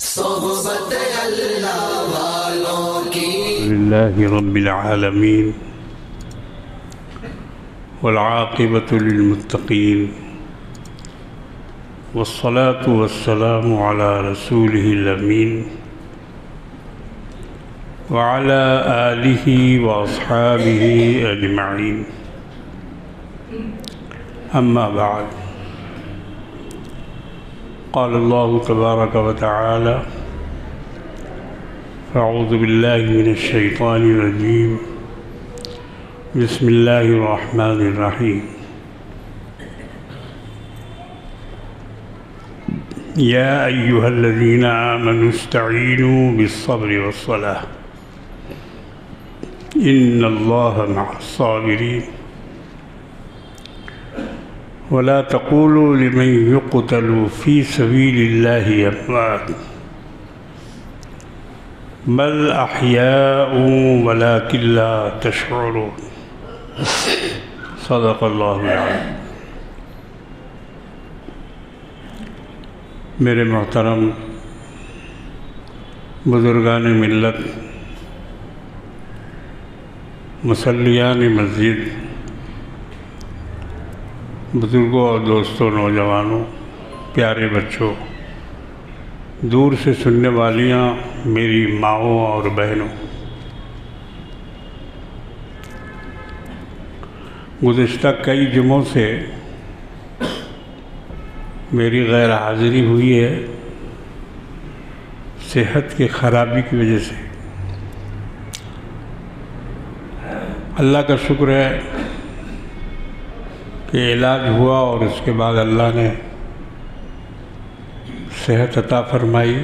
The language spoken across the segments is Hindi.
सोहबत अल्लाह वालों की। लिल्लाहि रब्बिल आलमीन वल आक़िबतु लिल मुत्तक़ीन वस्सलातु वस्सलामु अला रसूलिहिल अमीन व अला आलिहि व अस्हाबिहि अजमईन। अम्मा बाद, क़ाल अल्लाहु तबारक व तआला अऊज़ु बिल्लाहि मिनश शैतानिर रजीम बिस्मिल्लाहिर रहमानिर रहीम। या अय्युहल्लज़ीना आमनू इस्तईनू बिस्सब्रि वस्सलाह इन्नल्लाहा मअस्साबिरीन वला तक़ूलू लिमन युक़तलू फ़ी सबीलिल्लाहि अम्वात बल अहयाउन वलाकिन ला तशऊरून। सदक़ल्लाहुल अज़ीम। मेरे मोहतरम बुज़ुर्गान मिल्लत, मुसल्लियान मस्जिद, बुज़ुर्गों और दोस्तों, नौजवानों, प्यारे बच्चों, दूर से सुनने वालियाँ मेरी माँओं और बहनों, गुज़िश्ता कई जुमों से मेरी गैर हाज़िरी हुई है सेहत की ख़राबी की वजह से। अल्लाह का शुक्र है कि इलाज हुआ और उसके बाद अल्लाह ने सेहत अता फरमाई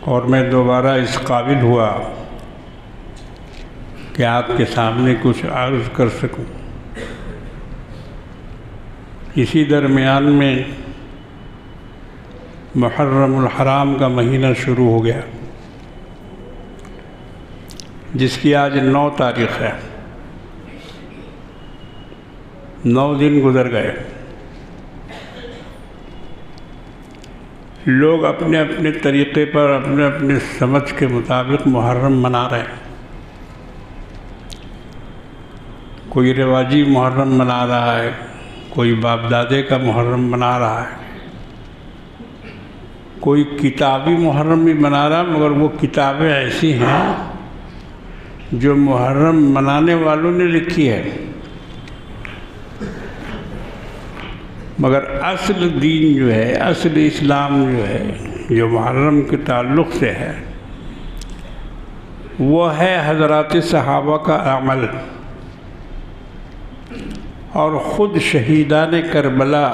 और मैं दोबारा इस काबिल हुआ कि आपके सामने कुछ अर्ज़ कर सकूं। इसी दरमियान में मुहर्रमुल हराम का महीना शुरू हो गया, जिसकी आज 9 तारीख़ है। 9 दिन गुज़र गए। लोग अपने अपने तरीक़े पर अपने अपने समझ के मुताबिक मुहर्रम मना रहे हैं। कोई रिवाजी मुहर्रम मना रहा है, कोई बाप दादे का मुहर्रम मना रहा है, कोई किताबी मुहर्रम भी मना रहा है, मगर वो किताबें ऐसी हैं जो मुहर्रम मनाने वालों ने लिखी है, मगर असल दीन जो है, असल इस्लाम जो है, जो मुहर्रम के ताल्लुक़ से है, वो है हज़रात सहाबा का अमल और ख़ुद शहीदान करबला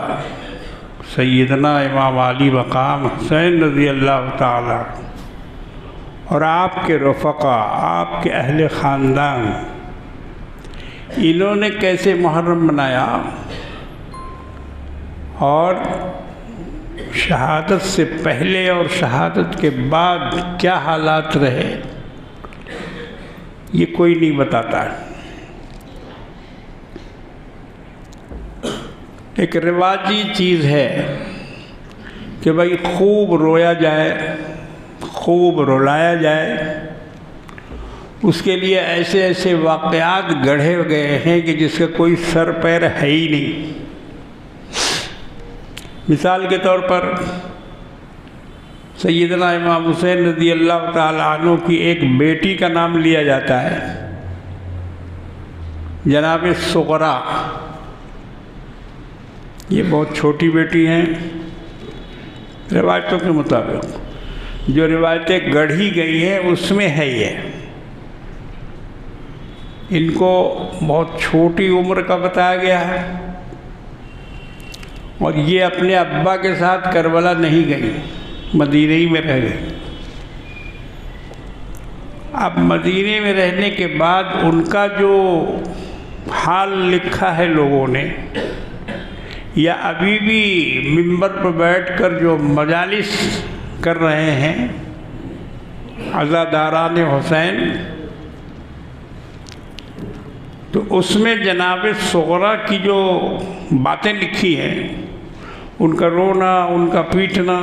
सैयदना इमाम अली मक़ाम हुसैन रज़ी अल्लाह ताला और आपके रफ़क़ा, आपके अहले ख़ानदान, इन्होंने कैसे मुहर्रम मनाया और शहादत से पहले और शहादत के बाद क्या हालात रहे, ये कोई नहीं बताता है। एक रिवाजी चीज़ है कि भाई खूब रोया जाए, खूब रुलाया जाए। उसके लिए ऐसे ऐसे वाक़यात गढ़े गए हैं कि जिसका कोई सर पैर है ही नहीं। मिसाल के तौर पर सैयदना इमाम हुसैन रज़ी अल्लाह ताला अन्हु की एक बेटी का नाम लिया जाता है, जनाब सुगरा। ये बहुत छोटी बेटी हैं रिवायतों के मुताबिक। जो रिवायतें गढ़ी गई हैं उसमें है ये। इनको बहुत छोटी उम्र का बताया गया है और ये अपने अब्बा के साथ करबला नहीं गई, मदीने ही में रह गई। अब मदीने में रहने के बाद उनका जो हाल लिखा है लोगों ने, या अभी भी मिंबर पर बैठकर जो मजालिस कर रहे हैं अज़ादारान हुसैन, तो उसमें जनाब सुगरा की जो बातें लिखी हैं उनका रोना, उनका पीटना,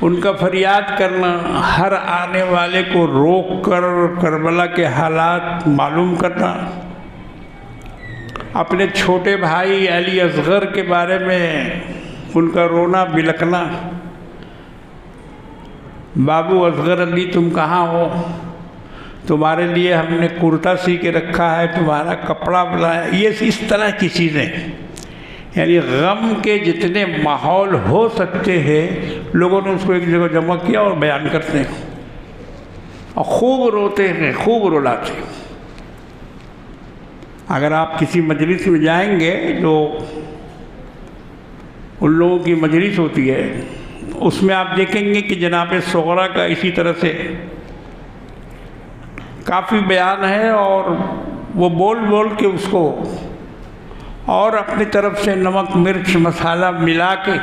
उनका फरियाद करना, हर आने वाले को रोक कर करबला के हालात मालूम करना, अपने छोटे भाई अली असगर के बारे में उनका रोना बिलखना, बाबू असगर अली तुम कहाँ हो, तुम्हारे लिए हमने कुर्ता सी के रखा है, तुम्हारा कपड़ा बनाया, ये इस तरह की चीज़ें। यानी गम के जितने माहौल हो सकते हैं लोगों ने उसको एक जगह जमा किया और बयान करते हैं और खूब रोते हैं, खूब रुलाते हैं। अगर आप किसी मजलिस में जाएंगे जो उन लोगों की मजलिस होती है, उसमें आप देखेंगे कि जनाब सगरा का इसी तरह से काफ़ी बयान है और वो बोल बोल के उसको और अपनी तरफ से नमक मिर्च मसाला मिला के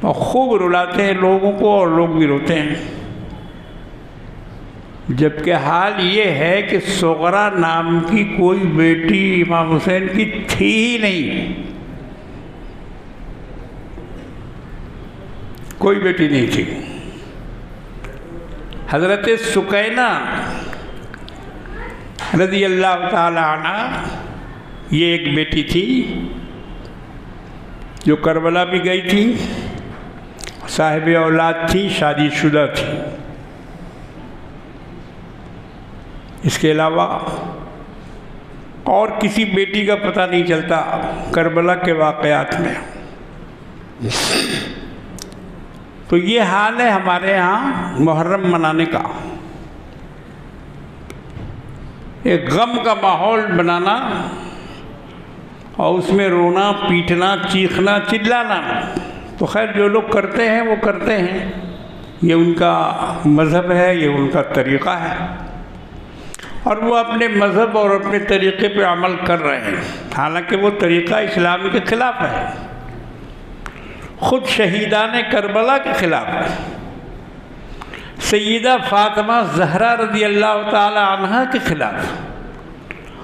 और खूब रुलाते हैं लोगों को और लोग भी रोते हैं। जबकि हाल ये है कि सगरा नाम की कोई बेटी इमाम हुसैन की थी ही नहीं, कोई बेटी नहीं थी। हज़रत सुकैना रज़ी अल्लाह ताला अन्हा ये एक बेटी थी जो करबला भी गई थी, साहिब औलाद थी, शादीशुदा थी। इसके अलावा और किसी बेटी का पता नहीं चलता करबला के वाक़यात में। तो ये हाल है हमारे यहाँ मुहर्रम मनाने का, एक गम का माहौल बनाना और उसमें रोना, पीटना, चीखना, चिल्लाना। तो खैर जो लोग करते हैं वो करते हैं, ये उनका मज़हब है, ये उनका तरीक़ा है और वो अपने मज़हब और अपने तरीक़े पे अमल कर रहे हैं। हालांकि वो तरीक़ा इस्लाम के ख़िलाफ़ है, ख़ुद शहीदान करबला के ख़िलाफ़ है। सैयदा फ़ातिमा ज़हरा रज़ी अल्लाह ताला अन्हा के ख़िलाफ़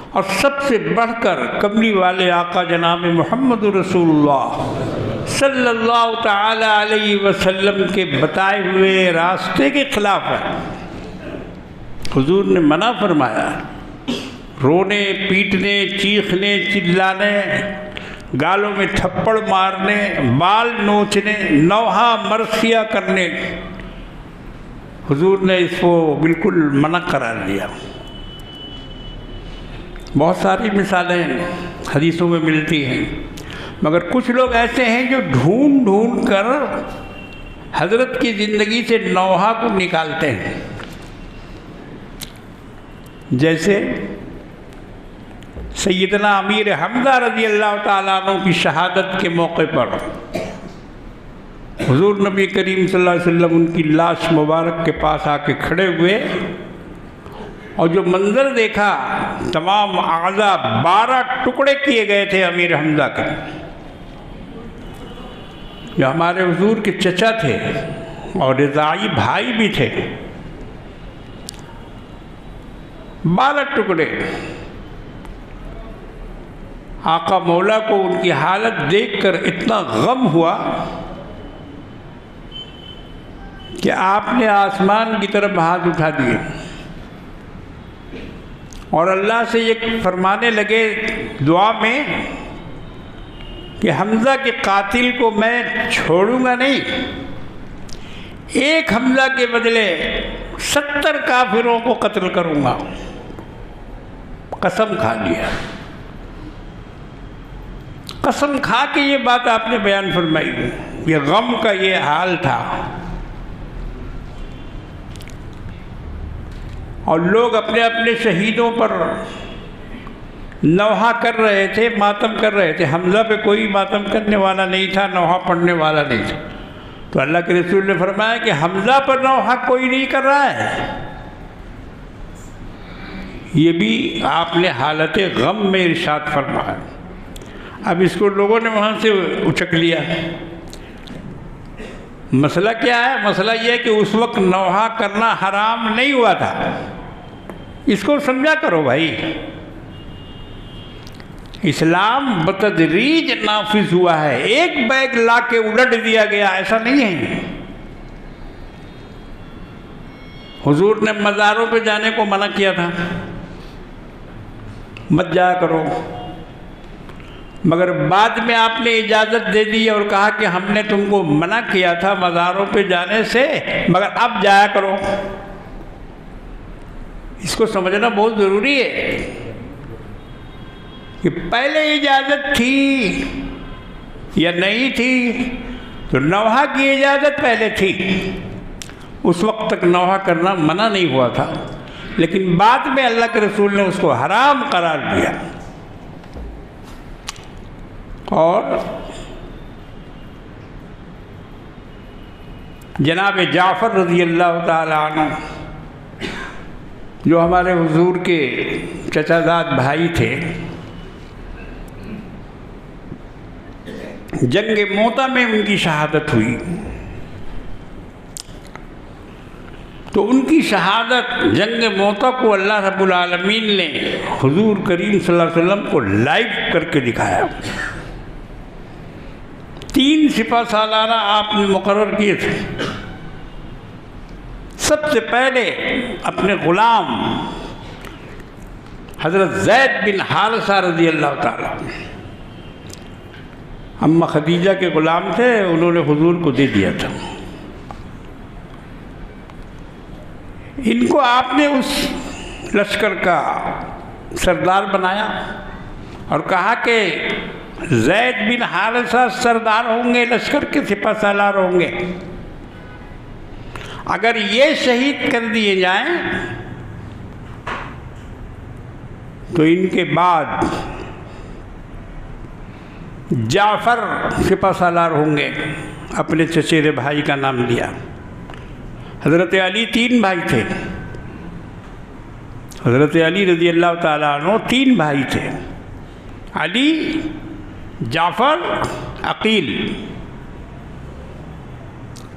और सबसे बढ़कर कमली वाले आका जनाब मोहम्मद रसूलुल्लाह सल्लल्लाहु ताला अलैहि वसल्लम के बताए हुए रास्ते के ख़िलाफ़ है। हुजूर ने मना फरमाया रोने, पीटने, चीखने, चिल्लाने, गालों में थप्पड़ मारने, बाल नोचने, नौहा मरसिया करने। हुजूर ने इसको बिल्कुल मना करार दिया। बहुत सारी मिसालें हदीसों में मिलती हैं, मगर कुछ लोग ऐसे हैं जो ढूंढ ढूंढ कर हज़रत की ज़िंदगी से नौहा को निकालते हैं। जैसे सैयदना अमीर हमज़ा रज़ी अल्लाह ताला अन्हु की शहादत के मौके पर हुजूर नबी करीम सल्लल्लाहु अलैहि वसल्लम उनकी लाश मुबारक के पास आके खड़े हुए और जो मंज़र देखा, तमाम आज़ा 12 टुकड़े किए गए थे अमीर हमज़ा के, जो हमारे हुजूर के चचा थे और रिज़ाई भाई भी थे। 12 टुकड़े। आका मौला को उनकी हालत देखकर इतना गम हुआ कि आपने आसमान की तरफ हाथ उठा दिए और अल्लाह से ये फरमाने लगे दुआ में कि हमज़ा के कातिल को मैं छोड़ूंगा नहीं, एक हमज़ा के बदले 70 काफिरों को कत्ल करूंगा। कसम खा लिया, कसम खा के ये बात आपने बयान फरमाई। ये गम का ये हाल था और लोग अपने अपने शहीदों पर नौहा कर रहे थे, मातम कर रहे थे। हमज़ा पे कोई मातम करने वाला नहीं था, नौहा पढ़ने वाला नहीं था। तो अल्लाह के रसूल ने फरमाया कि हमज़ा पर नौहा कोई नहीं कर रहा है। ये भी आपने हालत गम में इरशाद फरमाया। अब इसको लोगों ने वहाँ से उचक लिया। मसला क्या है? मसला यह है कि उस वक्त नौहा करना हराम नहीं हुआ था। इसको समझा करो भाई। इस्लाम बतदरीज नाफिज हुआ है, एक बैग ला के उलट दिया गया ऐसा नहीं है। हुजूर ने मज़ारों पे जाने को मना किया था, मत जाया करो, मगर बाद में आपने इजाज़त दे दी और कहा कि हमने तुमको मना किया था मज़ारों पे जाने से, मगर अब जाया करो। इसको समझना बहुत ज़रूरी है कि पहले इजाज़त थी या नहीं थी। तो नौहा की इजाज़त पहले थी, उस वक्त तक नौहा करना मना नहीं हुआ था, लेकिन बाद में अल्लाह के रसूल ने उसको हराम करार दिया। और जनाब जाफ़र रज़ी अल्लाह ताला अन्हु, जो हमारे हुजूर के चचाजाद भाई थे, जंग मोता में उनकी शहादत हुई। तो उनकी शहादत जंग मोता को अल्लाह रब्बुल आलमीन ने हुजूर करीम सल्लल्लाहु अलैहि वसल्लम को लाइव करके दिखाया। 3 सिपह सालाना आपने मुकर्रर किए थे। सबसे पहले अपने ग़ुलाम हज़रत ज़ैद बिन हारिसा रज़ी अल्लाह ताला, अम्मा खदीजा के ग़ुलाम थे, उन्होंने हुजूर को दे दिया था। इनको आपने उस लश्कर का सरदार बनाया और कहा कि ज़ैद बिन हारिसा सरदार होंगे, लश्कर के सिपह सालार होंगे। अगर ये शहीद कर दिए जाएं तो इनके बाद जाफ़र सिपह सालार होंगे। अपने चचेरे भाई का नाम लिया। हज़रत अली 3 भाई थे। हज़रत अली रज़ी अल्लाह ताला अन्हु 3 भाई थे, अली, जाफ़र, अकील।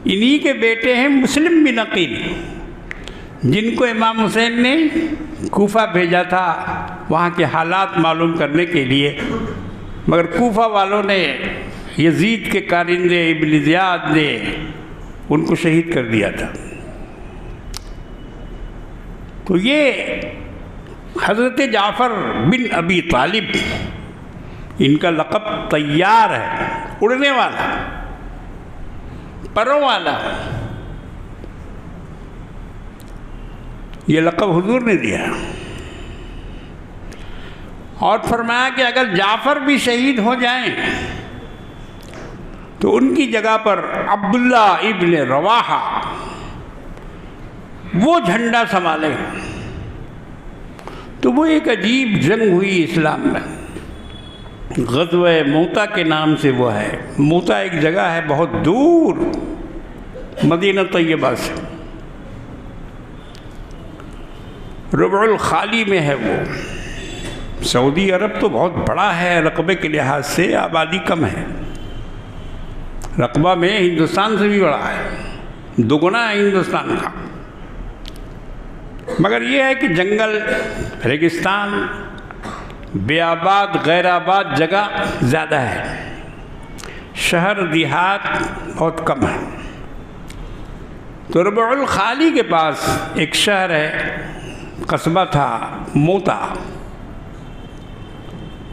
इन्हीं के बेटे हैं मुस्लिम बिन अकील, जिनको इमाम हुसैन ने कूफा भेजा था वहाँ के हालात मालूम करने के लिए, मगर कूफा वालों ने, यजीद के कारिंदे इब्न ज़ियाद ने उनको शहीद कर दिया था। तो ये हज़रत जाफ़र बिन अबी तालिब, इनका लक़ब तैयार है, उड़ने वाला, परों वाला। ये लक़ब हुजूर ने दिया और फरमाया कि अगर जाफ़र भी शहीद हो जाएं तो उनकी जगह पर अब्दुल्ला इब्न रवाहा वो झंडा संभाले। तो वो एक अजीब जंग हुई इस्लाम में, ग़ज़वे मोता के नाम से वो है। मोता एक जगह है बहुत दूर मदीना तैयबा से, रुबुल खाली में है वो। सऊदी अरब तो बहुत बड़ा है रकबे के लिहाज से, आबादी कम है, रकबा में हिंदुस्तान से भी बड़ा है, दुगुना है हिंदुस्तान का। मगर ये है कि जंगल, रेगिस्तान, बेआबाद गैराबाद जगह ज़्यादा है, शहर देहात बहुत कम है। तो रुबुल खाली के पास एक शहर है, कस्बा था मोता।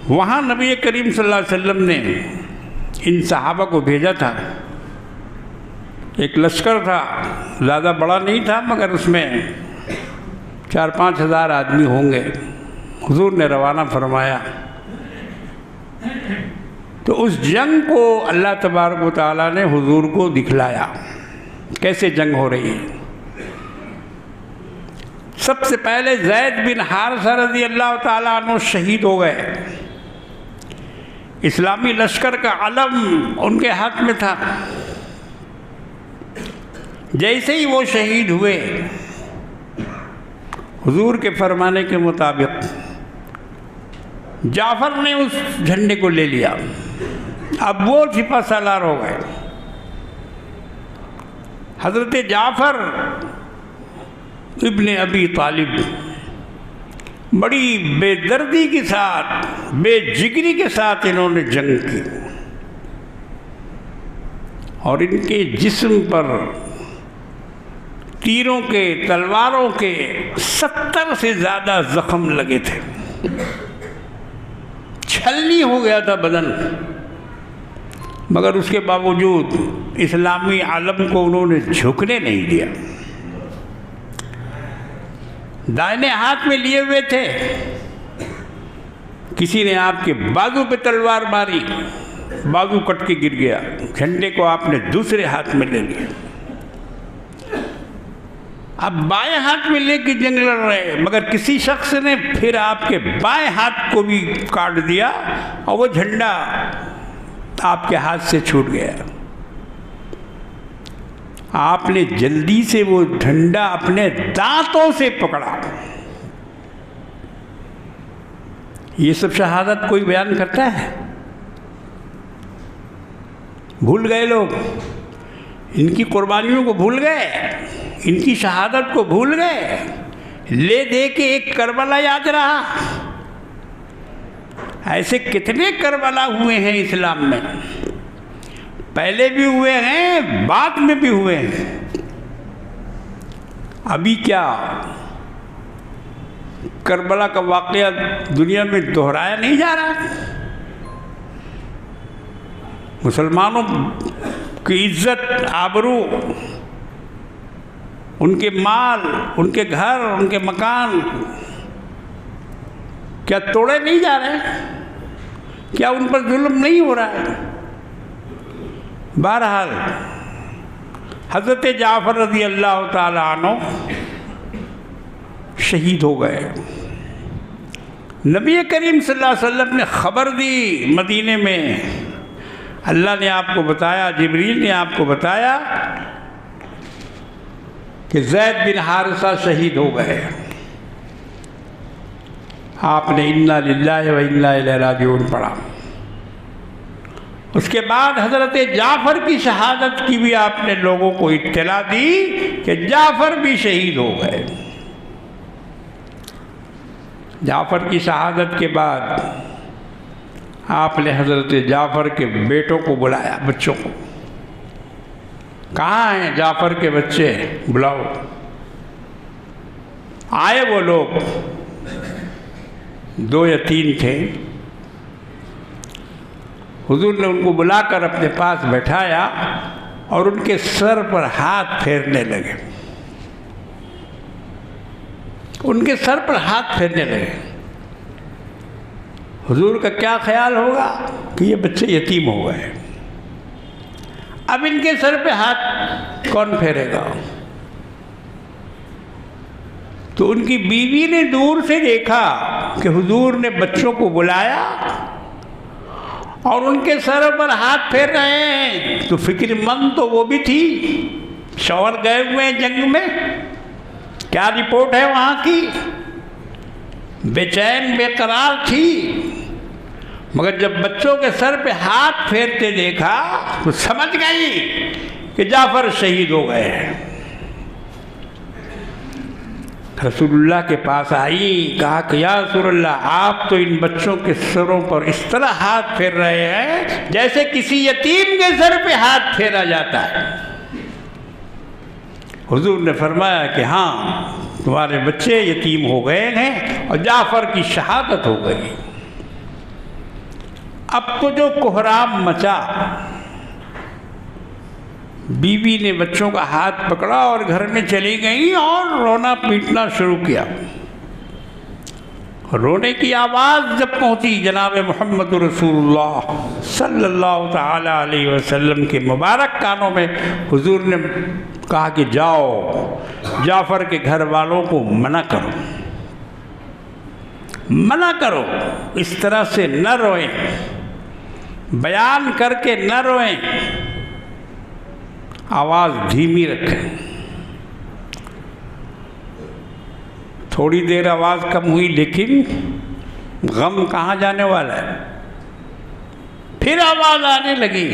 वहाँ नबी करीम सल्लल्लाहु अलैहि वसल्लम ने इन सहाबा को भेजा था। एक लश्कर था, ज़्यादा बड़ा नहीं था, मगर उसमें 4-5 हज़ार आदमी होंगे। हुजूर ने रवाना फरमाया। तो उस जंग को अल्लाह तबारक व तआला ने हुजूर को दिखलाया, कैसे जंग हो रही है। सबसे पहले ज़ैद बिन हारिसा रज़ी अल्लाह ताला अन्हु शहीद हो गए। इस्लामी लश्कर का अलम उनके हाथ में था। जैसे ही वो शहीद हुए, हुजूर के फरमाने के मुताबिक जाफ़र ने उस झंडे को ले लिया। अब वो सिपह सालार हो गए। हज़रत जाफ़र इब्न अबी तालिब बड़ी बेदर्दी के साथ, बेजिगरी के साथ इन्होंने जंग की और इनके जिस्म पर तीरों के, तलवारों के 70 से ज़्यादा जख्म लगे थे। छलनी हो गया था बदन, मगर उसके बावजूद इस्लामी आलम को उन्होंने झुकने नहीं दिया। दाहिने हाथ में लिए हुए थे, किसी ने आपके बाजू पे तलवार मारी, बाजू कट के गिर गया, झंडे को आपने दूसरे हाथ में ले लिया। आप बाएं हाथ में लेके जंग लड़ रहे, मगर किसी शख्स ने फिर आपके बाएं हाथ को भी काट दिया और वो झंडा आपके हाथ से छूट गया। आपने जल्दी से वो झंडा अपने दांतों से पकड़ा। ये सब शहादत कोई बयान करता है? भूल गए लोग, इनकी कुर्बानियों को भूल गए, इनकी शहादत को भूल गए। ले दे के एक करबला याद रहा। ऐसे कितने करबला हुए हैं इस्लाम में, पहले भी हुए हैं, बाद में भी हुए हैं। अभी क्या करबला का वाक़या दुनिया में दोहराया नहीं जा रहा? मुसलमानों की इज्जत, आबरू, उनके माल, उनके घर, उनके मकान क्या तोड़े नहीं जा रहे? क्या उन पर जुल्म नहीं हो रहा है? बहरहाल हज़रत जाफ़र रज़ी अल्लाह ताला अन्हु शहीद हो गए। नबी करीम सल्लल्लाहु अलैहि वसल्लम ने खबर दी मदीने में, अल्लाह ने आपको बताया, जिब्रील ने आपको बताया कि ज़ैद बिन हारिसा शहीद हो गए। आपने इन्ना लिल्लाहि व इन्ना इलैहि राजिऊन पढ़ा। उसके बाद हज़रत जाफ़र की शहादत की भी आपने लोगों को इत्तला दी कि जाफ़र भी शहीद हो गए। जाफ़र की शहादत के बाद आपने हज़रत जाफ़र के बेटों को बुलाया, बच्चों को। कहाँ हैं जाफ़र के बच्चे? बुलाओ। आए वो लोग, 2 या 3 थे। हुजूर ने उनको बुलाकर अपने पास बैठाया और उनके सर पर हाथ फेरने लगे। उनके सर पर हाथ फेरने लगे। हुजूर का क्या ख्याल होगा कि ये बच्चे यतीम हो गए, अब इनके सर पे हाथ कौन फेरेगा? तो उनकी बीवी ने दूर से देखा कि हुजूर ने बच्चों को बुलाया और उनके सर पर हाथ फेर रहे हैं। तो फिक्रमंद तो वो भी थी, शौहर गए हुए हैं जंग में, क्या रिपोर्ट है वहाँ की? बेचैन बेकरार थी। मगर जब बच्चों के सर पे हाथ फेरते देखा तो समझ गई कि जाफ़र शहीद हो गए हैं। रसूलुल्लाह के पास आई, कहा कि या रसूलुल्लाह, आप तो इन बच्चों के सरों पर इस तरह हाथ फेर रहे हैं जैसे किसी यतीम के सर पे हाथ फेरा जाता है। हुजूर ने फरमाया कि हाँ, तुम्हारे बच्चे यतीम हो गए हैं और जाफ़र की शहादत हो गई। अब तो जो कोहराम मचा, बीवी ने बच्चों का हाथ पकड़ा और घर में चली गई और रोना पीटना शुरू किया। रोने की आवाज़ जब पहुंची जनाब मोहम्मद रसूलुल्लाह सल्लल्लाहु ताला अलैहि वसल्लम के मुबारक कानों में, हुजूर ने कहा कि जाओ जाफ़र के घर वालों को मना करो, मना करो, इस तरह से न रोएं, बयान करके न रोएं, आवाज़ धीमी रखें। थोड़ी देर आवाज़ कम हुई, लेकिन गम कहाँ जाने वाला है? फिर आवाज़ आने लगी।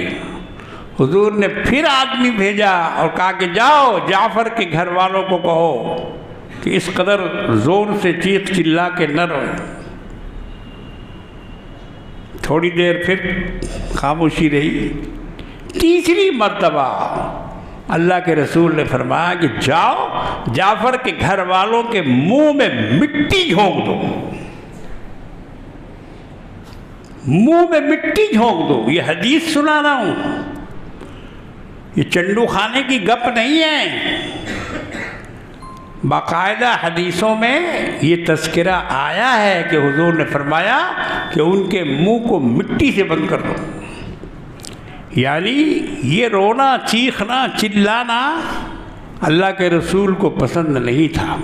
हुजूर ने फिर आदमी भेजा और कहा कि जाओ जाफ़र के घर वालों को कहो कि इस कदर ज़ोर से चीख चिल्ला के न रोए। थोड़ी देर फिर खामोशी रही। तीसरी मर्तबा अल्लाह के रसूल ने फरमाया कि जाओ जाफ़र के घर वालों के मुंह में मिट्टी झोंक दो, मुंह में मिट्टी झोंक दो। ये हदीस सुना रहा हूं, ये चंडू खाने की गप नहीं है। बाकायदा हदीसों में ये तज़किरा आया है कि हुजूर ने फरमाया कि उनके मुंह को मिट्टी से बंद कर दो। यानी ये रोना चीखना चिल्लाना अल्लाह के रसूल को पसंद नहीं था,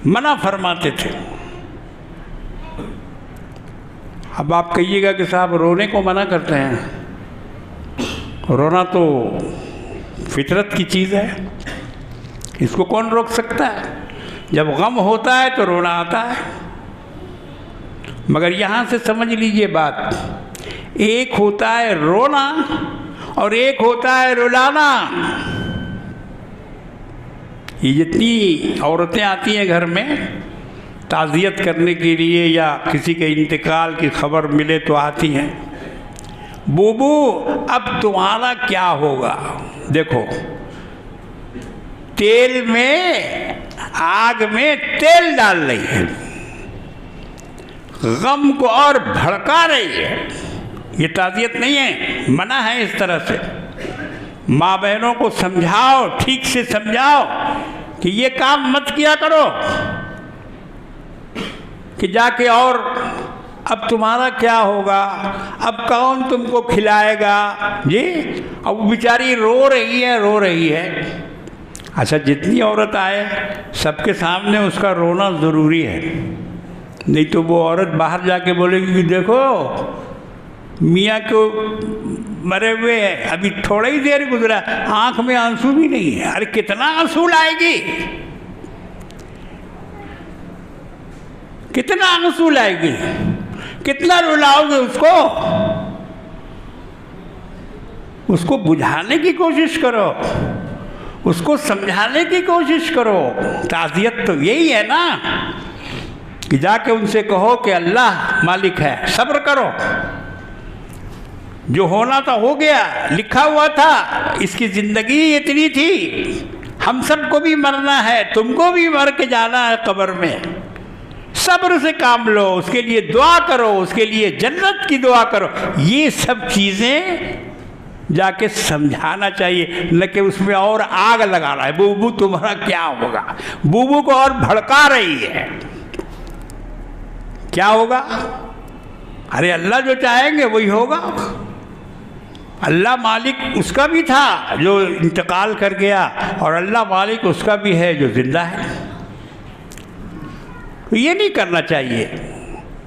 मना फरमाते थे। अब आप कहिएगा कि साहब रोने को मना करते हैं, रोना तो फितरत की चीज़ है, इसको कौन रोक सकता है। जब गम होता है तो रोना आता है। मगर यहाँ से समझ लीजिए बात, एक होता है रोना और एक होता है रुलाना। ये जितनी औरतें आती हैं घर में ताज़ियत करने के लिए या किसी के इंतकाल की खबर मिले तो आती हैं, बूबू अब तुम्हारा क्या होगा। देखो तेल में, आग में तेल डाल रही है, गम को और भड़का रही है। ये ताज़ियत नहीं है, मना है इस तरह से। माँ बहनों को समझाओ, ठीक से समझाओ कि ये काम मत किया करो कि जाके और अब तुम्हारा क्या होगा, अब कौन तुमको खिलाएगा जी। अब वो बेचारी रो रही है। अच्छा, जितनी औरत आए सबके सामने उसका रोना ज़रूरी है, नहीं तो वो औरत बाहर जाके बोलेगी कि देखो मियाँ को मरे हुए हैं, अभी थोड़ा ही देर गुजरा, आंख में आंसू भी नहीं है। अरे कितना आंसू लाएगी, कितना आंसू लाएगी, कितना रुलाओगे उसको बुझाने की कोशिश करो, उसको समझाने की कोशिश करो। ताज़ियत तो यही है ना कि जाके उनसे कहो कि अल्लाह मालिक है, सब्र करो, जो होना था हो गया, लिखा हुआ था, इसकी ज़िंदगी इतनी थी, हम सबको भी मरना है, तुमको भी मर के जाना है कब्र में। सब्र से काम लो, उसके लिए दुआ करो, उसके लिए जन्नत की दुआ करो। ये सब चीज़ें जाके समझाना चाहिए, न कि उसमें और आग लगाना है। बूबू तुम्हारा क्या होगा, बूबू को और भड़का रही है, क्या होगा। अरे अल्लाह जो चाहेंगे वही होगा। अल्लाह मालिक उसका भी था जो इंतकाल कर गया, और अल्लाह मालिक उसका भी है जो जिंदा है। तो ये नहीं करना चाहिए,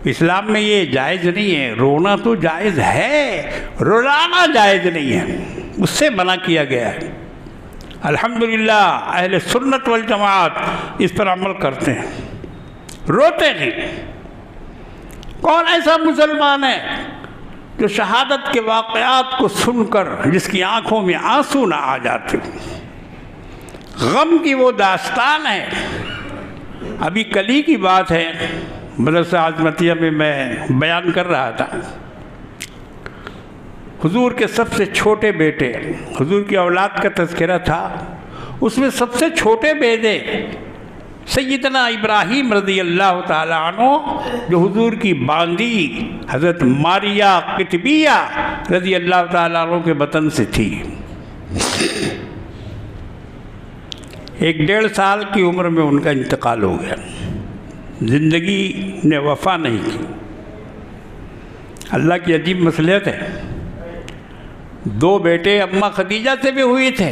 इस्लाम में ये जायज़ नहीं है। रोना तो जायज़ है, रुलाना जायज़ नहीं है, उससे मना किया गया है। अल्हम्दुलिल्लाह अहले सुन्नत वल जमात इस पर अमल करते हैं, रोते नहीं। कौन ऐसा मुसलमान है जो शहादत के वाक़यात को सुनकर जिसकी आंखों में आंसू ना आ जाते। गम की वो दास्तान है। अभी कल ही की बात है, मदरसा आज़मतिया में मैं बयान कर रहा था। हुजूर के सबसे छोटे बेटे, हुजूर की औलाद का तज़किरा था, उसमें सबसे छोटे बेटे सैयदना इब्राहीम रज़ी अल्लाह ताला अन्हु, जो हुजूर की बांदी हज़रत मारिया कितबिया रज़ी अल्लाह ताला अन्हु के वतन से थी। 1-1.5 साल की उम्र में उनका इंतकाल हो गया। ज़िंदगी ने वफ़ा नहीं की। अल्लाह की अजीब मसलियत है। 2 बेटे अम्मा खदीजा से भी हुए थे,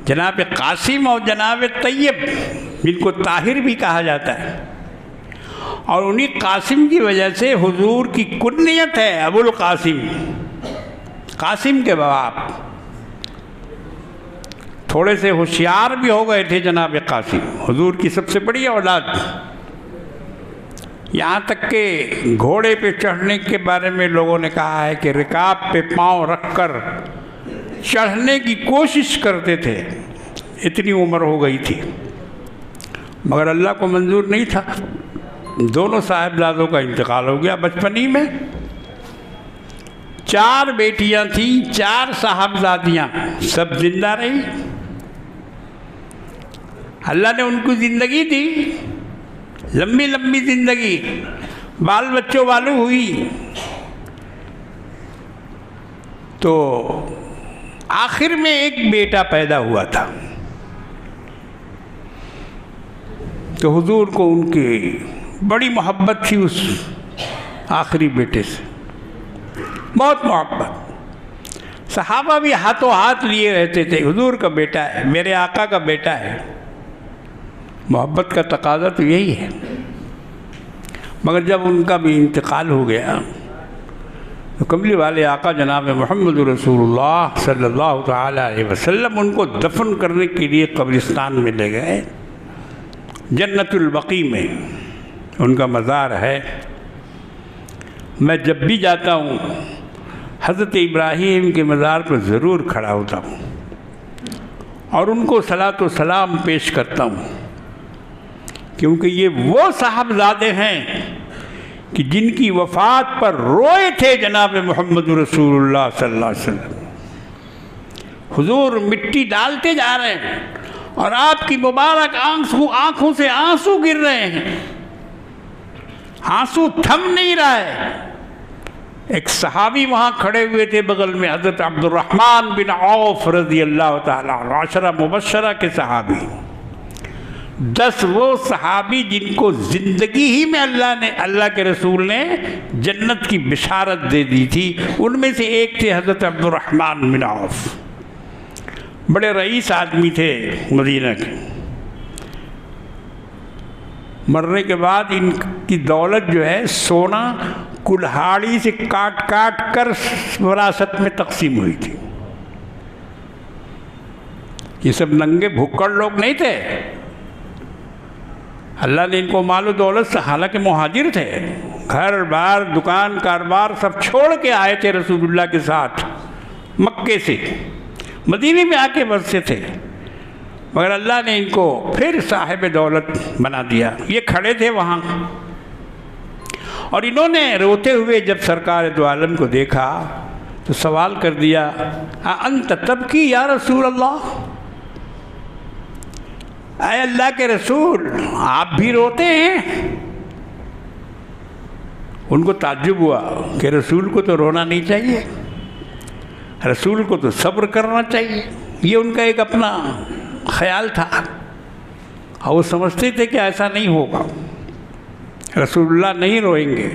जनाब कासिम और जनाब तैयब, जिनको ताहिर भी कहा जाता है। और उन्हीं कासिम की वजह से हुजूर की कुन्नियत है अबुल कासिम, कासिम के बाप। थोड़े से होशियार भी हो गए थे जनाब कासिम, हुजूर की सबसे बड़ी औलाद। यहाँ तक के घोड़े पे चढ़ने के बारे में लोगों ने कहा है कि रिकाब पे पाँव रखकर चढ़ने की कोशिश करते थे। इतनी उम्र हो गई थी, मगर अल्लाह को मंजूर नहीं था। दोनों साहिबजादों का इंतकाल हो गया बचपन ही में। 4 बेटियां थी, 4 साहबजादियां, सब जिंदा रही। अल्लाह ने उनको ज़िंदगी दी, लंबी लंबी ज़िंदगी, बाल बच्चों वाली हुई। तो आखिर में एक बेटा पैदा हुआ था। तो हुजूर को उनकी बड़ी मोहब्बत थी उस आखिरी बेटे से, बहुत मोहब्बत। सहाबा भी हाथों हाथ लिए रहते थे, हुजूर का बेटा है, मेरे आका का बेटा है। मोहब्बत का तकाज़ा तो यही है। मगर जब उनका भी इंतकाल हो गया तो कमली वाले आका जनाब मोहम्मद रसूलुल्लाह सल्लल्लाहु तआला अलैहि वसल्लम उनको दफन करने के लिए कब्रिस्तान में ले गए। जन्नतुल बकी में उनका मज़ार है। मैं जब भी जाता हूँ हज़रत इब्राहीम के मज़ार पर ज़रूर खड़ा होता हूँ और उनको सलात व सलाम पेश करता हूँ, क्योंकि ये वो साहबजादे हैं कि जिनकी वफ़ात पर रोए थे जनाब मोहम्मद रसूलुल्लाह सल्लल्लाहु अलैहि वसल्लम। हुजूर मिट्टी डालते जा रहे हैं और आपकी मुबारक आंखों से आंसू गिर रहे हैं, आंसू थम नहीं रहा है। एक सहाबी वहाँ खड़े हुए थे बगल में, हज़रत अब्दुर्रहमान बिन औफ रज़ी अल्लाह ताला अन्हु, आशरा मुबश्शरा के सहाबी। 10 वो सहाबी जिनको ज़िंदगी ही में अल्लाह के रसूल ने जन्नत. की बिशारत दे दी थी, उनमें से एक थे हज़रत अब्दुर्रहमान बिन औफ. बड़े रईस आदमी थे मदीना के. मरने के बाद इनकी दौलत जो है सोना कुल्हाड़ी से काट काट कर विरासत में तकसीम हुई थी. ये सब नंगे भुक्कड़ लोग नहीं थे. अल्लाह ने इनको मालो दौलत से, हालांकि मुहाजिर थे, घर बार दुकान कारोबार सब छोड़ के आए थे रसूलुल्लाह के साथ. मक्के से मदीने में आके बसे थे, मगर अल्लाह ने इनको फिर साहिब दौलत बना दिया. ये खड़े थे वहाँ और इन्होंने रोते हुए जब सरकार दो आलम को देखा तो सवाल कर दिया, अंत तबकी या रसूल अल्लाह, अय अल्लाह के रसूल आप भी रोते हैं? उनको ताज्जुब हुआ कि रसूल को तो रोना नहीं चाहिए, रसूल को तो सब्र करना चाहिए. ये उनका एक अपना ख्याल था और वो समझते थे कि ऐसा नहीं होगा, रसूलुल्लाह नहीं रोएंगे.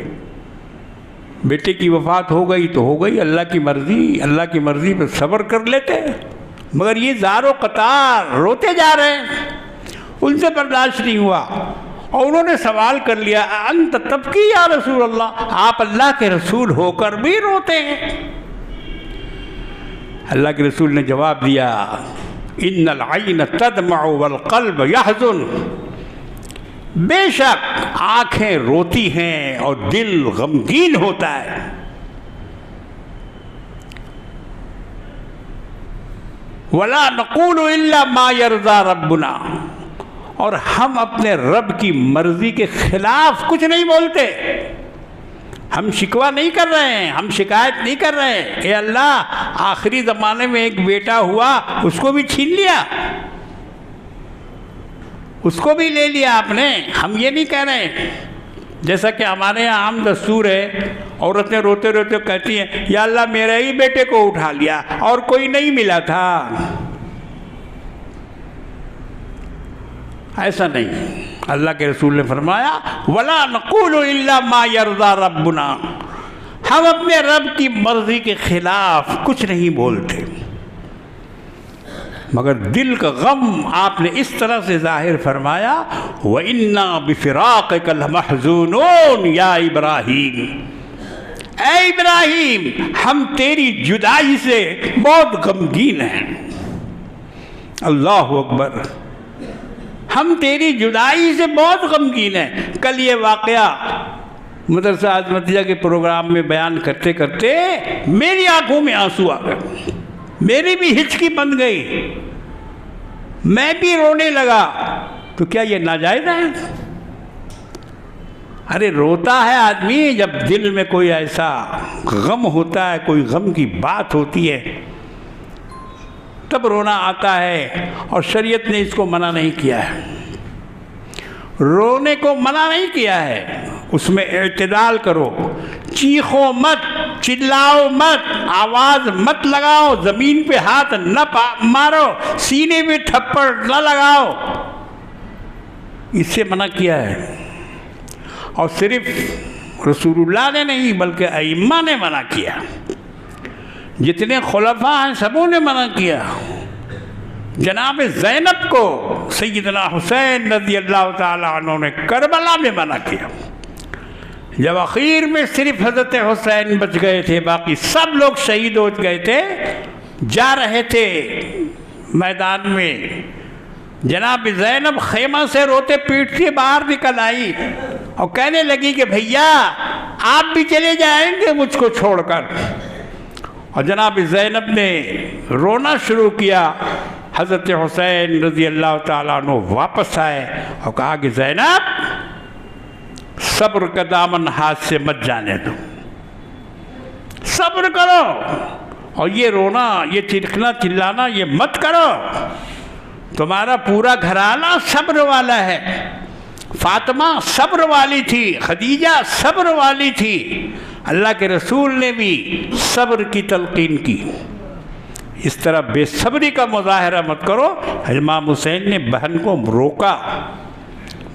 बेटे की वफ़ात हो गई तो हो गई, अल्लाह की मर्ज़ी, अल्लाह की मर्ज़ी पर सब्र कर लेते. मगर ये ज़ारो कतार रोते जा रहे हैं, उनसे बर्दाश्त नहीं हुआ और उन्होंने सवाल कर लिया, अंत तबकी या रसूल अल्लाह, आप अल्लाह के रसूल होकर भी रोते हैं? अल्लाह के रसूल ने जवाब दिया, इन्नल आइन तदमउ वल क़ल्ब यहज़ुन, बेशक आँखें रोती हैं और दिल गमगीन होता है. वला नक़ूलु इल्ला मा यरज़ा रब्बुना, और हम अपने रब की मर्ज़ी के ख़िलाफ़ कुछ नहीं बोलते. हम शिकवा नहीं कर रहे हैं, हम शिकायत नहीं कर रहे हैं. ए अल्लाह, आखिरी ज़माने में एक बेटा हुआ, उसको भी छीन लिया, उसको भी ले लिया आपने. हम ये नहीं कह रहे हैं. जैसा कि हमारे यहाँ आम दस्तूर है, औरतें रोते रोते कहती हैं, या अल्लाह मेरे ही बेटे को उठा लिया और कोई नहीं मिला था. ऐसा नहीं. अल्लाह के रसूल ने फरमाया, वला नक़ूलु इल्ला मा यरज़ा रब्बुना, हम अपने रब की मर्ज़ी के ख़िलाफ़ कुछ नहीं बोलते. मगर दिल का गम आपने इस तरह से ज़ाहिर फरमाया, व इन्ना बिफ़िराक़िका लमहज़ूनून या इब्राहीम, ऐ इब्राहीम हम तेरी जुदाई से बहुत गमगीन हैं. अल्लाहु अकबर, हम तेरी जुदाई से बहुत गमगीन हैं. कल ये वाक़या मदरसा आज़मतिया के प्रोग्राम में बयान करते करते मेरी आंखों में आंसू आ गए, मेरी भी हिचकी बन गई. मैं भी रोने लगा, तो क्या ये नाजायज है? अरे रोता है आदमी जब दिल में कोई ऐसा गम होता है, कोई गम की बात होती है, तब रोना आता है। और शरीयत ने इसको मना नहीं किया है, रोने को मना नहीं किया है। उसमें इत्तेदाल करो, चीखो मत, चिल्लाओ मत, आवाज़ मत लगाओ, ज़मीन पे हाथ न मारो, सीने में थप्पड़ न लगाओ, इससे मना किया है। और सिर्फ रसूलुल्लाह ने नहीं बल्कि अइम्मा ने मना किया, जितने खुलफा हैं सबों ने मना किया। जनाब ज़ैनब को सैयदना हुसैन रज़ी अल्लाह ताला अन्हु ने करबला में मना किया। जब आखिर में सिर्फ हज़रत हुसैन बच गए थे, बाकी सब लोग शहीद हो गए थे, जा रहे थे मैदान में, जनाब ज़ैनब खेमा से रोते पीटते बाहर निकल आई और कहने लगी कि भैया आप भी चले जाएंगे मुझको छोड़कर। और जनाब ज़ैनब ने रोना शुरू किया। हज़रत हुसैन रज़ी अल्लाह ताला अन्हु वापस आए और कहा कि ज़ैनब, सब्र का दामन हाथ से मत जाने दो, सब्र करो, और ये रोना, ये चिल्लाना चिल्लाना ये मत करो। तुम्हारा पूरा घराना सब्र वाला है। फातिमा सब्र वाली थी, खदीजा सब्र वाली थी। अल्लाह के रसूल ने भी सब्र की तलकीन की। इस तरह बेसब्री का मुजाहरा मत करो। इमाम हुसैन ने बहन को रोका,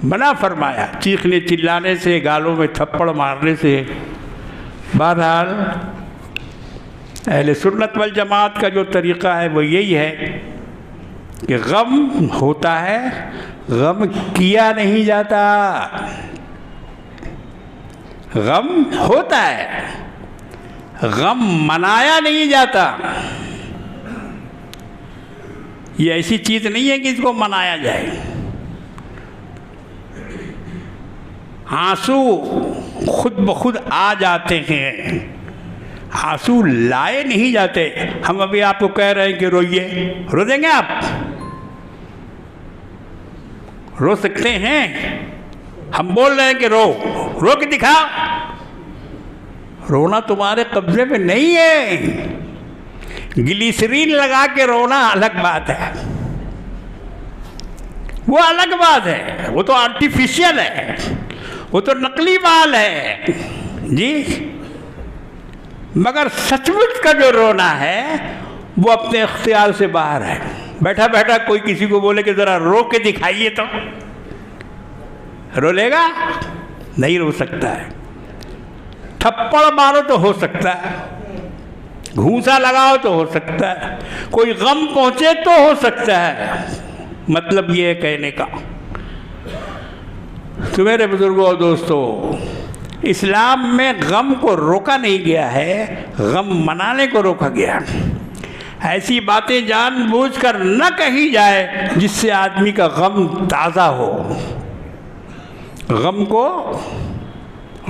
मना फरमाया, चीखने चिल्लाने से, गालों में थप्पड़ मारने से। बहरहाल अहले सुन्नत वल जमात का जो तरीक़ा है वो यही है कि गम होता है, गम किया नहीं जाता। गम होता है, गम मनाया नहीं जाता। ये ऐसी चीज़ नहीं है कि इसको मनाया जाए। आंसू खुद ब खुद आ जाते हैं, आंसू लाए नहीं जाते। हम अभी आपको कह रहे हैं कि रोइए, रो देंगे आप? रो सकते हैं? हम बोल रहे हैं कि रो के दिखा। रोना तुम्हारे कब्जे में नहीं है। ग्लिसरीन लगा के रोना अलग बात है, वो अलग बात है, वो तो आर्टिफिशियल है, वो तो नकली माल है जी। मगर सचमुच का जो रोना है वो अपने इख्तियार से बाहर है। बैठा बैठा कोई किसी को बोले कि ज़रा रो के दिखाइए, तो रो लेगा? नहीं रो सकता है। थप्पड़ मारो तो हो सकता है, घूंसा लगाओ तो हो सकता है, कोई गम पहुंचे तो हो सकता है। मतलब ये है कहने का। तो मेरे बुजुर्गों और दोस्तों, इस्लाम में गम को रोका नहीं गया है, गम मनाने को रोका गया। ऐसी बातें जानबूझकर न कही जाए जिससे आदमी का गम ताज़ा हो। गम को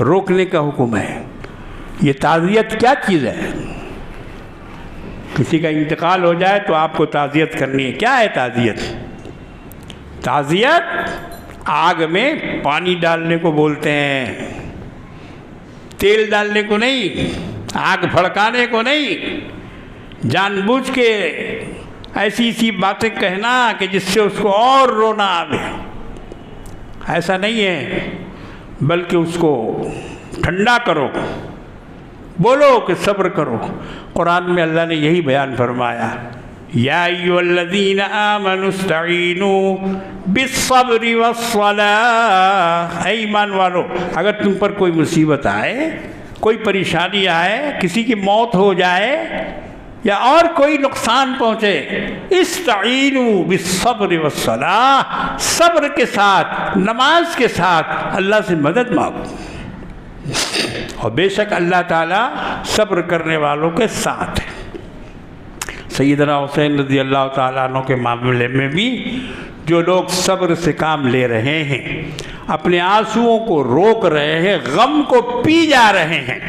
रोकने का हुक्म है। ये ताज़ियत क्या चीज़ है? किसी का इंतकाल हो जाए तो आपको ताज़ियत करनी है। क्या है ताज़ियत? ताज़ियत आग में पानी डालने को बोलते हैं, तेल डालने को नहीं, आग भड़काने को नहीं। जानबूझ के ऐसी सी बातें कहना कि जिससे उसको और रोना आवे, ऐसा नहीं है। बल्कि उसको ठंडा करो, बोलो कि सब्र करो। कुरान में अल्लाह ने यही बयान फरमाया, या अय्युहल्लज़ीना आमनुस्तईनू बिस्सब्रि वस्सलाह। ऐ ईमान वालो, अगर तुम पर कोई मुसीबत आए, कोई परेशानी आए, किसी की मौत हो जाए या और कोई नुकसान पहुँचे, इस्तईनू बिस्सब्रि वस्सलाह, सब्र के साथ, नमाज के साथ अल्लाह से मदद मांगो। और बेशक अल्लाह ताला सब्र करने वालों के साथ है। सैयदना हुसैन रज़ी अल्लाह ताला अन्हु के मामले में भी जो लोग सब्र से काम ले रहे हैं, अपने आंसुओं को रोक रहे हैं, गम को पी जा रहे हैं,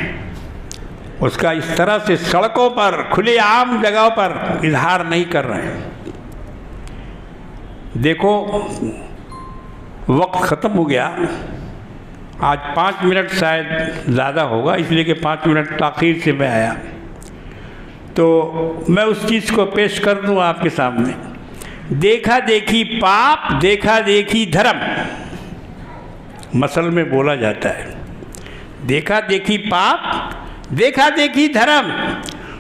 उसका इस तरह से सड़कों पर, खुले आम जगहों पर इजहार नहीं कर रहे हैं। देखो वक्त ख़त्म हो गया, आज 5 मिनट शायद ज़्यादा होगा, इसलिए कि 5 मिनट ताख़ीर से मैं आया, तो मैं उस चीज़ को पेश कर दूँ आपके सामने। देखा देखी पाप, देखा देखी धर्म, मसल में बोला जाता है। देखा देखी पाप, देखा देखी धर्म।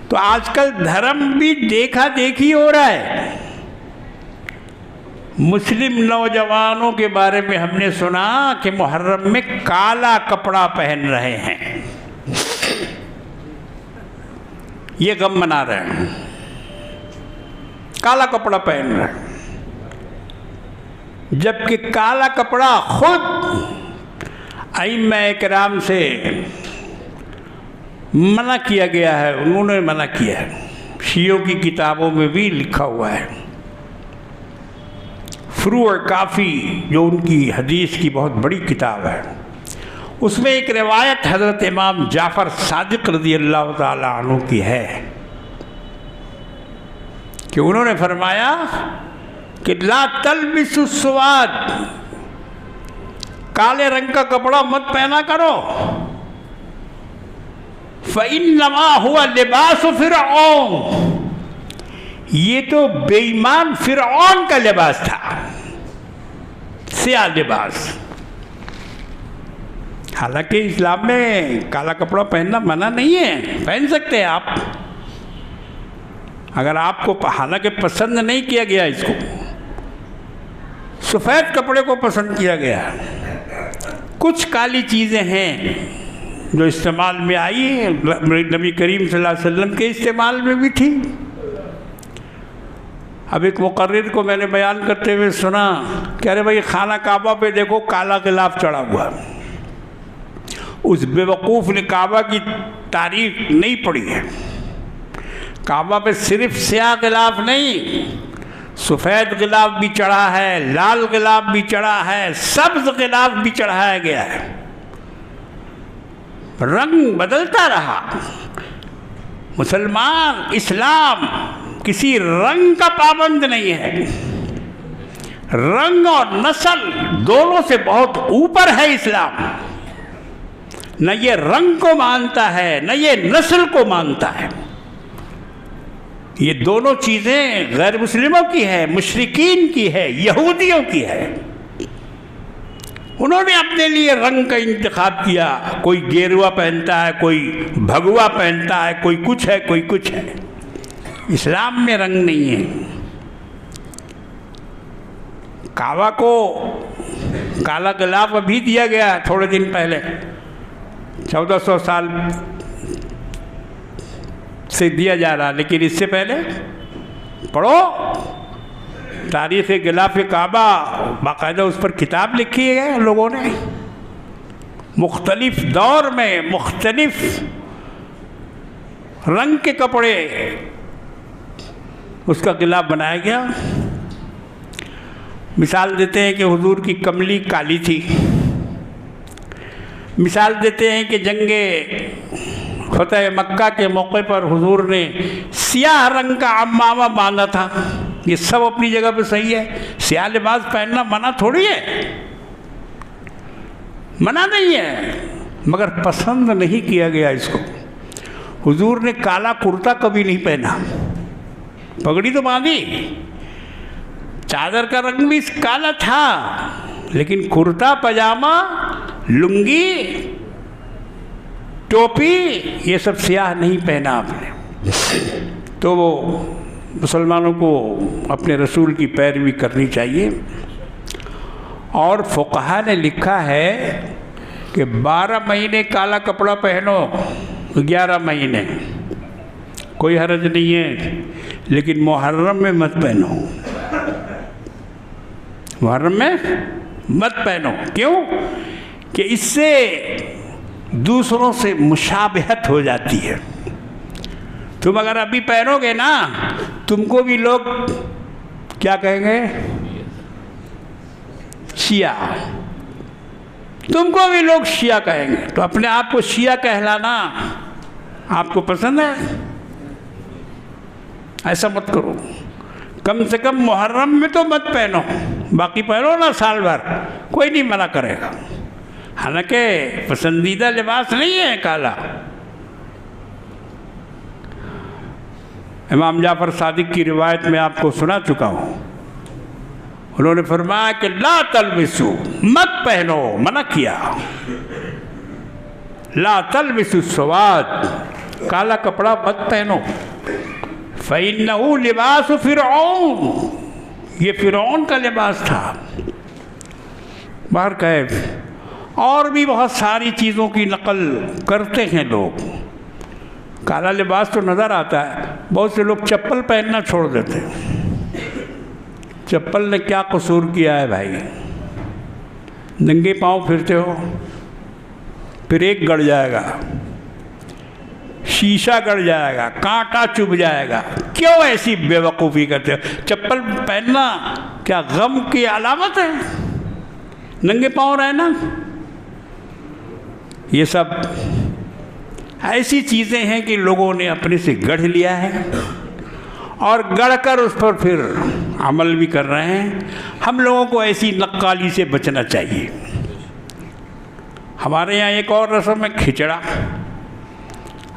तो आजकल धर्म भी देखा देखी हो रहा है। मुस्लिम नौजवानों के बारे में हमने सुना कि मुहर्रम में काला कपड़ा पहन रहे हैं, ये गम मना रहे हैं, काला कपड़ा पहन रहे हैं, जबकि काला कपड़ा खुद अइम्मा किराम से मना किया गया है, उन्होंने मना किया है। शियों की किताबों में भी लिखा हुआ है। फ्रू और काफ़ी जो उनकी हदीस की बहुत बड़ी किताब है, उसमें एक रिवायत हज़रत इमाम जाफ़र सादिक़ रज़ी अल्लाह ताला अन्हु की है कि उन्होंने फरमाया कि ला तलबिसु सुवाद, काले रंग का कपड़ा मत पहना करो, फ़इन्नमा हुआ लिबास फ़िरऔन, ये तो बेईमान फ़िरऔन का लिबास था, स्याह लिबास। हालांकि इस्लाम में काला कपड़ा पहनना मना नहीं है, पहन सकते हैं आप, अगर आपको, हालांकि पसंद नहीं किया गया इसको, सफ़ेद कपड़े को पसंद किया गया। कुछ काली चीज़ें हैं जो इस्तेमाल में आई है, नबी करीम सल्लल्लाहु अलैहि वसल्लम के इस्तेमाल में भी थी। अब एक मुकर्रिर को मैंने बयान करते हुए सुना कि अरे भाई खाना काबा पे देखो काला गिलाफ चढ़ा हुआ। उस बेवकूफ़ ने काबा की तारीख नहीं पढ़ी है। काबा पे सिर्फ स्याह गिलाफ नहीं, सफ़ेद गिलाफ भी चढ़ा है, लाल गिलाफ भी चढ़ा है, सब्ज़ गिलाफ भी चढ़ाया गया है। रंग बदलता रहा। मुसलमान, इस्लाम किसी रंग का पाबंद नहीं है। रंग और नस्ल दोनों से बहुत ऊपर है इस्लाम। न ये रंग को मानता है, न ये नस्ल को मानता है। ये दोनों चीज़ें गैर मुस्लिमों की है, मुशरिकीन की है, यहूदियों की है। उन्होंने अपने लिए रंग का इंतखाब किया। कोई गेरुआ पहनता है, कोई भगवा पहनता है, कोई कुछ है, कोई कुछ है। इस्लाम में रंग नहीं है। काबा को काला गिलाफ अभी दिया गया थोड़े दिन पहले, 1400 साल से दिया जा रहा, लेकिन इससे पहले पढ़ो तारीख़ गिलाफ काबा, बाकायदा उस पर किताब लिखी है लोगों ने। मुख्तलिफ दौर में मुख्तलिफ रंग के कपड़े उसका गिलाफ बनाया गया। मिसाल देते हैं कि हुजूर की कमली काली थी। मिसाल देते हैं कि जंगे फतेह मक्का के मौके पर हुजूर ने सियाह रंग का अम्मामा बांधा था। ये सब अपनी जगह पे सही है। सियाह लिबास पहनना मना थोड़ी है, मना नहीं है, मगर पसंद नहीं किया गया इसको। हुजूर ने काला कुर्ता कभी नहीं पहना, पगड़ी तो बांधी, चादर का रंग भी काला था, लेकिन कुर्ता पजामा, लुंगी, टोपी, ये सब स्याह नहीं पहना आपने। तो वो मुसलमानों को अपने रसूल की पैरवी करनी चाहिए। और फुक़हा ने लिखा है कि 12 महीने काला कपड़ा पहनो, 11 महीने कोई हरज नहीं है, लेकिन मुहर्रम में मत पहनो। मुहर्रम में मत पहनो। क्यों? कि इससे दूसरों से मुशाबहत हो जाती है। तुम अगर अभी पहनोगे ना, तुमको भी लोग क्या कहेंगे? शिया। तुमको भी लोग शिया कहेंगे। तो अपने आप को शिया कहलाना आपको पसंद है? ऐसा मत करो। कम से कम मुहर्रम में तो मत पहनो, बाकी पहनो ना साल भर, कोई नहीं मना करेगा। हालांकि पसंदीदा लिबास नहीं है काला। इमाम जाफर सादिक की रिवायत में आपको सुना चुका हूँ, उन्होंने फरमाया कि ला तलबिसु, मत पहनो, मना किया। ला तलबिसु सवाद, काला कपड़ा मत पहनो। फ़इन्नहु लिबासु फ़िरऔन, ये फ़िरऔन का लिबास था। बाहर कैफ और भी बहुत सारी चीज़ों की नकल करते हैं लोग। काला लिबास तो नज़र आता है, बहुत से लोग चप्पल पहनना छोड़ देते हैं। चप्पल ने क्या कसूर किया है भाई? नंगे पाँव फिरते हो, फिर एक गड़ जाएगा, शीशा गड़ जाएगा, कांटा चुभ जाएगा। क्यों ऐसी बेवकूफ़ी करते हो? चप्पल पहनना क्या गम की अलामत है? नंगे पाँव रहना, ये सब ऐसी चीज़ें हैं कि लोगों ने अपने से गढ़ लिया है और गढ़कर उस पर फिर अमल भी कर रहे हैं। हम लोगों को ऐसी नक्काली से बचना चाहिए। हमारे यहाँ एक और रस्म है खिचड़ा।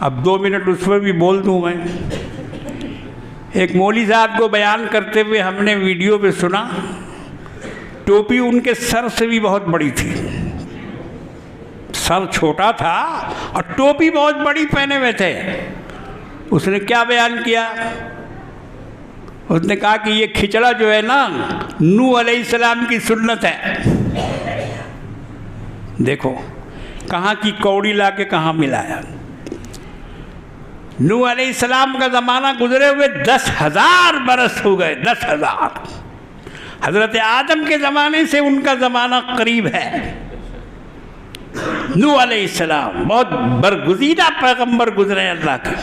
अब 2 मिनट उस पर भी बोल दूँ मैं। एक मौली साहब को बयान करते हुए हमने वीडियो पे सुना, टोपी उनके सर से भी बहुत बड़ी थी। सर छोटा था और टोपी बहुत बड़ी पहने हुए थे। उसने क्या बयान किया? उसने कहा कि ये खिचड़ा जो है ना, नूह अलैहिस्सलाम की सुन्नत है। देखो कहाँ की कौड़ी ला के कहाँ मिलाया। नूह अलैहिस्सलाम का ज़माना गुजरे हुए 10,000 बरस हो गए, 10,000। हज़रत आदम के ज़माने से उनका ज़माना करीब है। नूह अलैहिस्सलाम बहुत बरगुज़ीदा पैगम्बर गुजरे अल्लाह के।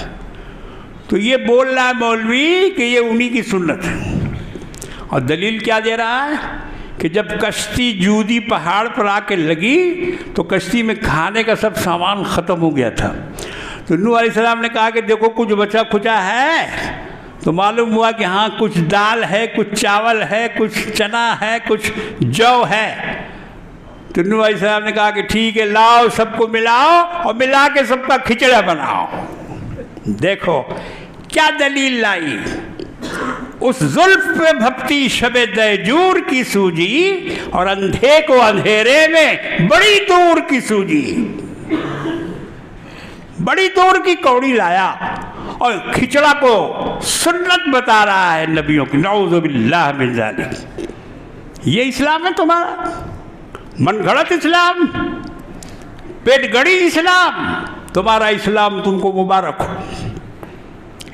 तो ये बोल रहा है मौलवी कि ये उन्हीं की सुन्नत है। और दलील क्या दे रहा है कि जब कश्ती जूदी पहाड़ पर आके लगी तो कश्ती में खाने का सब सामान ख़त्म हो गया था। तो नूह अलैहिस्सलाम ने कहा कि देखो कुछ बचा खुचा है। तो मालूम हुआ कि हाँ कुछ दाल है, कुछ चावल है, कुछ चना है, कुछ जौ है। तो नूह अलैहिस्सलाम ने कहा कि ठीक है, लाओ सबको मिलाओ और मिला के सबका खिचड़ा बनाओ। देखो क्या दलील लाई। उस जुल्फ पे भक्ति शबे दैजूर की सूजी और अंधे को अंधेरे में बड़ी दूर की सूजी, बड़ी दूर की कौड़ी लाया और खिचड़ा को सुन्नत बता रहा है नबियों की। नऊज़ु बिल्लाह मिन ज़ालिक। ये इस्लाम है तुम्हारा? मनगढ़ंत इस्लाम, पेटगड़ी इस्लाम। तुम्हारा इस्लाम तुमको मुबारक हो।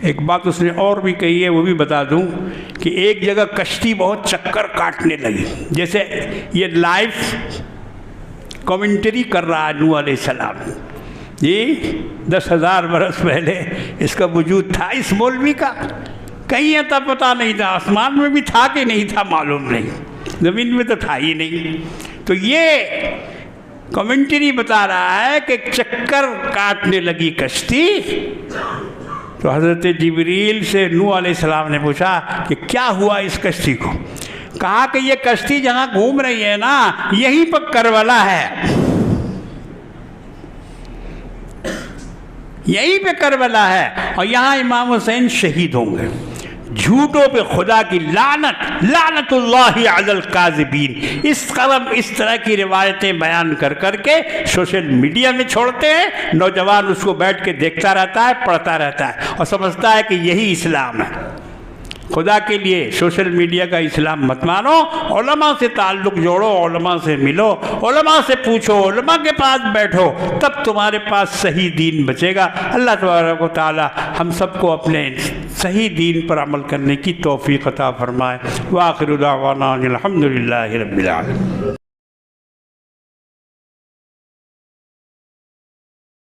एक बात उसने और भी कही है, वो भी बता दूं कि एक जगह कश्ती बहुत चक्कर काटने लगी। जैसे ये लाइव कमेंट्री कर रहा है नूह अलैहिस्सलाम। ये 10,000 बरस पहले इसका वजूद था इस मौलवी का। कहीं था पता नहीं था, आसमान में भी था कि नहीं था मालूम नहीं, ज़मीन में तो था ही नहीं। तो ये कमेंट्री बता रहा है कि चक्कर काटने लगी कश्ती। तो हज़रत जिब्रील से नूह अलैहिस्सलाम ने पूछा कि क्या हुआ इस कश्ती को? कहा कि ये कश्ती जहाँ घूम रही है ना, यहीं पर करबला है, यहीं पे करबला है और यहाँ इमाम हुसैन शहीद होंगे। झूठों पे खुदा की लानत, लानतुल्लाहि अलल काज़िबीन। इस तरह की रिवायतें बयान कर करके सोशल मीडिया में छोड़ते हैं। नौजवान उसको बैठ के देखता रहता है, पढ़ता रहता है और समझता है कि यही इस्लाम है। खुदा के लिए सोशल मीडिया का इस्लाम मत मानो। उलमा से ताल्लुक़ जोड़ो, उलमा से मिलो, उलमा से पूछो, उलमा के पास बैठो, तब तुम्हारे पास सही दीन बचेगा। अल्लाह तबारक व तआला हम सबको अपने सही दीन पर अमल करने की तौफ़ीक़ अता फ़रमाए। व आखिरु दावाना अनिल हम्दुलिल्लाहि रब्बिल आलमीन।